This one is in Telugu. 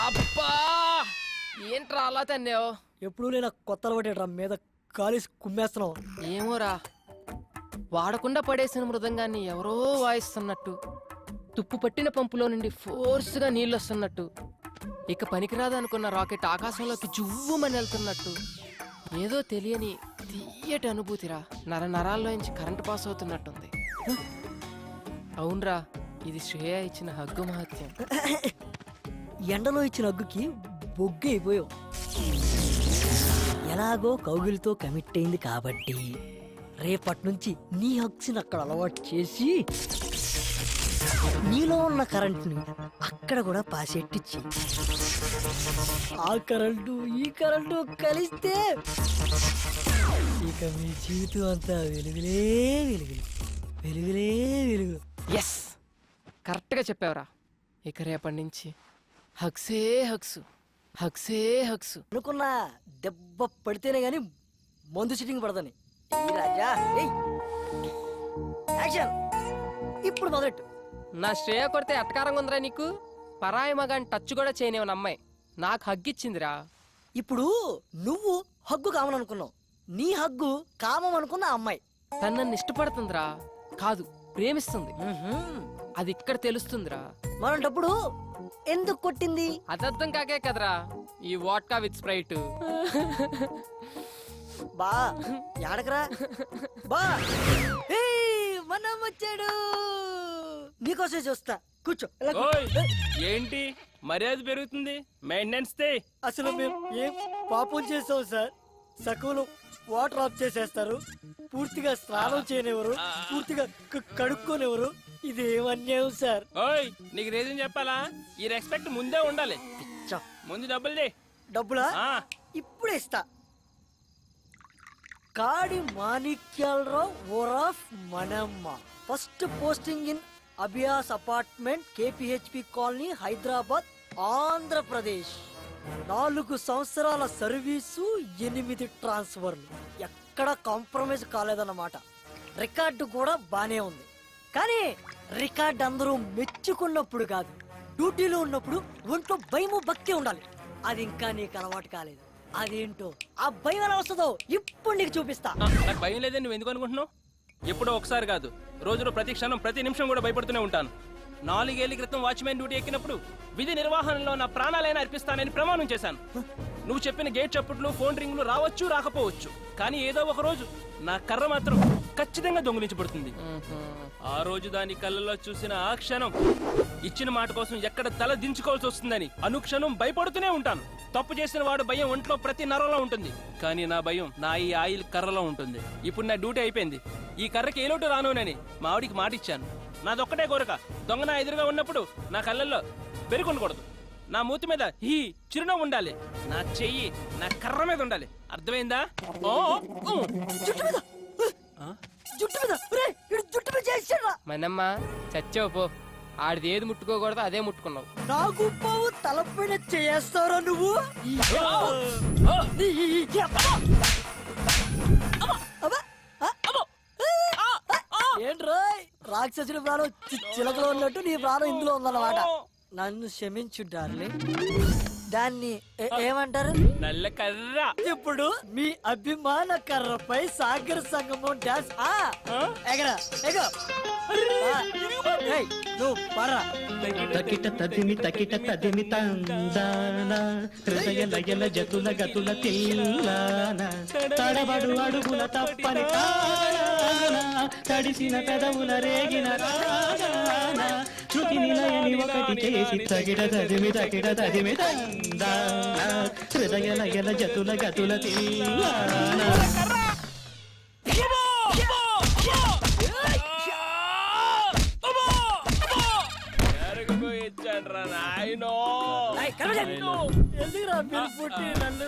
అబ్బా ఏంట్రా అలా తన్నావు? ఎప్పుడు నేను కొత్త అలవాటేట్రా మీద కాలేసి కుమ్మేస్తున్నావు. ఏమోరా, వాడకుండా పడేసిన మృదంగాన్ని ఎవరో వాయిస్తున్నట్టు, తుప్పు పట్టిన పంపులో నుండి ఫోర్స్గా నీళ్ళు వస్తున్నట్టు, ఇక పనికిరాదనుకున్న రాకెట్ ఆకాశంలోకి జువ్వుమని వెళ్తున్నట్టు, ఏదో తెలియని తీయటి అనుభూతిరా. నరాల్లోంచి కరెంటు పాస్ అవుతున్నట్టుంది. అవునరా, ఇది శ్రేయ ఇచ్చిన హగ్గు మహత్యం. ఎండలో ఇచ్చిన హగ్గుకి బొగ్గు అయిపోయావు. ఎలాగో కౌగిలితో కమిట్ అయింది కాబట్టి రేపటి నుంచి నీ హగ్స్ని అక్కడ అలవాటు చేసి నీలో ఉన్న కరెంట్ని అక్కడ కూడా పాసెట్టిచ్చి ఆ కరెంటు ఈ కరెంటు కలిస్తే ఇక మీ జీవితం అంతా వెలుగులే వెలుగులు, వెలుగులే వెలుగులు. ఎస్, కరెక్ట్గా చెప్పావురా. ఇక రేపటి నుంచి హగ్సే హగ్స్, హగ్సే హగ్స్. అనుకున్నా దెబ్బ పడితేనే గాని మందు సిట్టింగ్ పడదని. ఈ రాజా యాక్షన్ ఇప్పుడు మొదలెట్టు. నా శ్రేయ కొడితే ఎట్టకారంగా ఉందిరా నీకు? పరాయి మగాని టచ్ కూడా చేయనివని అమ్మాయి నాకు హగ్గిచ్చిందిరా. ఇప్పుడు నువ్వు హగ్గు కామననుకున్నావు, నీ హగ్గు కామం అనుకున్న అమ్మాయి తను నన్ను ఇష్టపడుతుందిరా, కాదు ప్రేమిస్తుంది. అది ఇక్కడ తెలుస్తుందిరా. మరంటప్పుడు ఎందుకు కొట్టింది? అదర్థం కాకే కదరా ఈ వాట్కా విత్ స్ప్రైట్. బా యాడకరా బా, మనం వచ్చాడు, నీకోసం చూస్తా. కూర్చో. ఇలా కూర్చో. ఏంటి మర్యాద పెరుగుతుంది, మెయింటెనెన్స్ తే. అసలు మేము ఏం పాపం చేసాం సార్? సకులు వాటర్ ఆఫ్ చేసేస్తారు, పూర్తిగా స్నానం చేయనివ్వరు, పూర్తిగా కడుక్కోనివ్వరు. ఇది ఏమన్యాయం సార్? ఓయ్ నీకు రీజన్ చెప్పాలా? ఈ రెస్పెక్ట్ ముందే ఉండాలి. ముందు డబ్బులు దే. డబ్బులా? ఇప్పుడే ఇస్తా. కాడి మాణిక్యాలరావు ఓరాఫ్ మనమ్మ, first posting in Abhyas apartment, KPHB colony, Hyderabad, Andhra Pradesh. 4 సంవత్సరాల సర్వీసు, 8 ట్రాన్స్ఫర్లు. ఎక్కడ కాంప్రమైజ్ కాలేదన్నమాట. రికార్డు కూడా బానే ఉంది. కానీ రికార్డ్ అందరూ మెచ్చుకున్నప్పుడు కాదు, డ్యూటీలో ఉన్నప్పుడు ఒంట్లో భయము భక్తి ఉండాలి. అది ఇంకా నీకు అలవాటు కాలేదు. అదేంటో ఆ భయం ఎలా వస్తుందో ఇప్పుడు నీకు చూపిస్తా. నాకు భయం లేదని నువ్వు ఎందుకు అనుకుంటున్నావు? ఎప్పుడో ఒకసారి కాదు, రోజులో ప్రతి క్షణం ప్రతి నిమిషం కూడా భయపడుతూనే ఉంటాను. 4 ఏళ్ల క్రితం వాచ్మెన్ డ్యూటీ ఎక్కినప్పుడు విధి నిర్వహణలో నా ప్రాణాలైనా అర్పిస్తానని ప్రమాణం చేశాను. నువ్వు చెప్పిన గేట్ చప్పుట్లు, ఫోన్ రింగ్లు రావచ్చు రాకపోవచ్చు, కానీ ఏదో ఒక రోజు నా కర్ర మాత్రం ఖచ్చితంగా దొంగిలించబడుతుంది. ఆ రోజు దాని కళ్ళలో చూసిన ఆ క్షణం ఇచ్చిన మాట కోసం ఎక్కడ తల దించుకోవాల్సి వస్తుందని అనుక్షణం భయపడుతూనే ఉంటాను. తప్పు చేసిన వాడు భయం ఒంట్లో ప్రతి నరంలో ఉంటుంది, కానీ నా భయం నా ఈ ఆయిల్ కర్రలో ఉంటుంది. ఇప్పుడు నా డ్యూటీ అయిపోయింది, ఈ కర్రకి ఏ లోటు రానునని మా ఆవిడికి మాట ఇచ్చాను. నాదొక్కటే కోరిక, దొంగ నా ఎదురుగా ఉన్నప్పుడు నా కళ్ళల్లో పెరుగుండకూడదు, నా మూతి మీద ఈ చిరునవ్వు ఉండాలి, నా చెయ్యి నా కర్ర మీద ఉండాలి. అర్థమైందా? మనమ్మ చచ్చావు పో, ఆడిది ఏది ముట్టుకోకూడదు అదే ముట్టుకున్నావు. నాకు పావు తలపైన చేస్తారా నువ్వు? ఏంట్రా రాక్షసుడి ప్రాణం చిలకలో ఉన్నట్టు నీ ప్రాణం ఇందులో ఉందన్నమాట. నన్ను క్షమించు డార్లింగ్. దాన్ని ఏమంటారు? నల్ల కర్ర. ఇప్పుడు మీ అభిమాన కర్రపై సాగర్ సంగమం డాన్స్. ఎగరా ఎగో, నువ్వు పర్రా. తకిట తదిమి తకిట తదిమి తందాన, హృదయ లయల జతుల గతుల తిల్లాన, తడబడు అడుగుల తప్పని తాళాన, తడిసిన పెదవుల రేగిన రాగాన, శృతి నిలయని ఒకటి చేసి తగిట తదిమి తకిట తదిమి తందాన, హృదయ లయల జతుల గతుల తిల్లాన. నాయనో ఎందుకు రా పుట్టి నన్ను